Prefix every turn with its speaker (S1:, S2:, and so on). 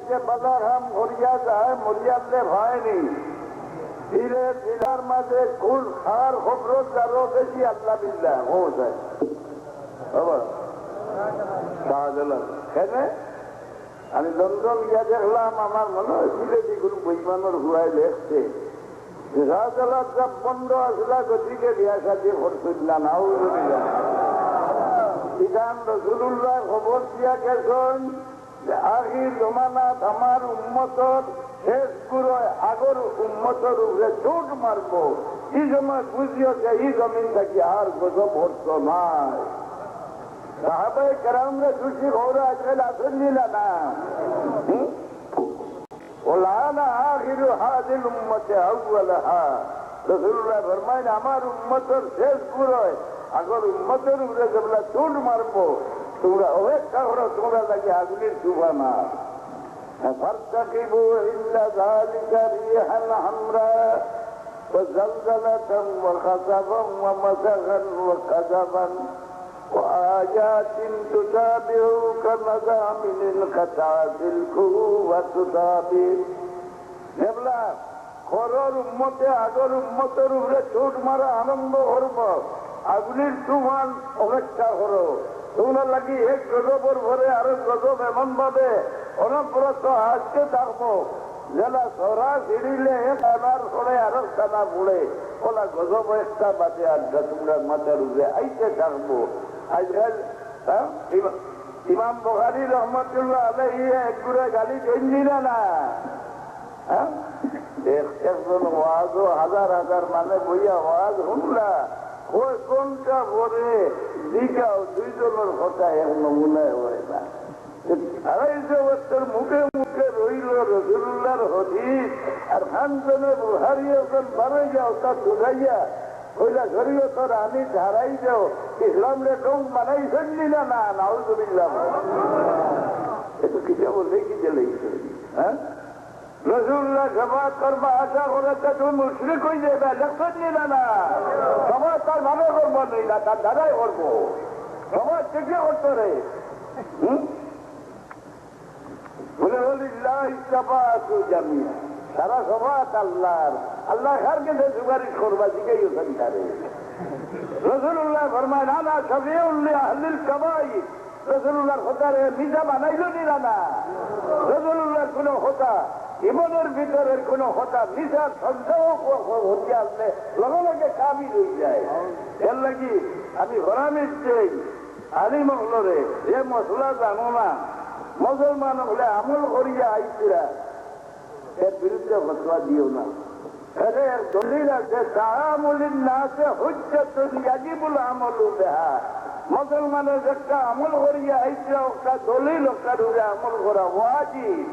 S1: যে বাদাম মরিয়া যায় মরিয়ালে হয়নি ধীরে ধীরার মাঝে কুল খার খবরত আরো বেশি আল্লাহ বিল্লাহ হয়ে যায় শাহজালাল কেনে আমি লন্ডন গিয়া দেখলাম আমার মনে হয় বিলেতি কোনো বৈমানোর হুয়ায় লেখছে শাহজালাল সব বন্ধ আসলা গতিকে বিয়া সাথে করছিলাম না ইখান রসুল্লাহ খবর দিয়া গেছেন যে আখির জমানাত আমার উম্মতর শেষ গুরুয় আগর উম্মতর উপরে চোট মারব এই সময় বুঝিও যে এই জমিন থাকি আর গজব হত নাই সাহাবায়ে কেরামরে খুশি খবর আজকাল আসেননি না ওলানা আখিরু হাদিল উম্মতে আউয়ালাহা রাসূলুল্লাহ ফরমায় আমার উম্মতর শেষ গুরুয় আগর উম্মতের উপরে যেগুলা চোট মারবো তোমরা অপেক্ষা করো তোমরা লাগে আগুনের চুবা না فارتقبوا إلا ذلك ريحا حمراء وزلزلة وخسفا ومسخا وكذبا وآيات تتابع كمزامن القطعة الكوة تتابع নেবলা খরর উম্মতে আগর উম্মতের উপরে চোট মারা আরম্ভ করব আগুনের তুফান অপেক্ষা করো তোমরা লাগি এক গজবর ভরে আরো গজব এমন ভাবে অনবরত আজকে থাকবো জেলা সরা সিঁড়িলে আনার পরে আরো টানা পড়ে ওলা গজব একটা বাদে আড্ডা তোমরা মাথার উপরে আইতে থাকবো আজকাল ইমাম বুখারী রহমতুল্লাহ আলাইহি একগুড়ে গালি গেঞ্জি না একজন ওয়াজ হাজার হাজার মানে বইয়া ওয়াজ শুনলা ওই কোনটা পরে দিঘাও দুইজনের কথা এক নমুনায় হয় না 250 বছর মুখে মুখে রইল রসুল্লাহর হদিস আর খানজনে বুহারি ওখান বানাই যাও তা শুধাইয়া ওইলা শরীয়তর আনি ধারাই যাও ইসলাম রে ডং বানাই ফেললি না নাউজুবিল্লাহ এতো কি যাবো লেখি যে লেগেছে হ্যাঁ রসুল্লাহ সমাজ করবা আশা করেছে তুমি মুশরিক হয়ে যাবে লেখছেন নিলা না সমাজ তার নামে করবো নেই না তার দ্বারাই করবো সমাজ চেষ্টা করতো রে বলে জামিয়া সারা সমাজ আল্লাহর আল্লাহ কার কাছে সুপারিশ করবা জিজ্ঞাই ওখানকারে রসুল্লাহ ফরমায় না না শফিউল্লাহ আহলিল কাবাইর রসুল্লাহর হতারে মিজা বানাইল নিলা না রসুল্লাহর কোন হতা ইমানের ভিতরের কোন হতা মিজার সন্দেহ হতে আসলে লগে লগে কামিল হয়ে যায় এর লাগি আমি হরামির চাই আলিম হলরে যে মশলা জানো না মুসলমান হলে আমল করিয়া আইসিরা এর বিরুদ্ধে ফতোয়া দিও না এর দলিল আছে তাআমুলিন নাসে হুজ্জাতুন ইয়াজিবুল আমালু বিহা মুসলমানের একটা আমল করিয়া আইসিরা একটা দলিল একটা আমল করা ওয়াজিব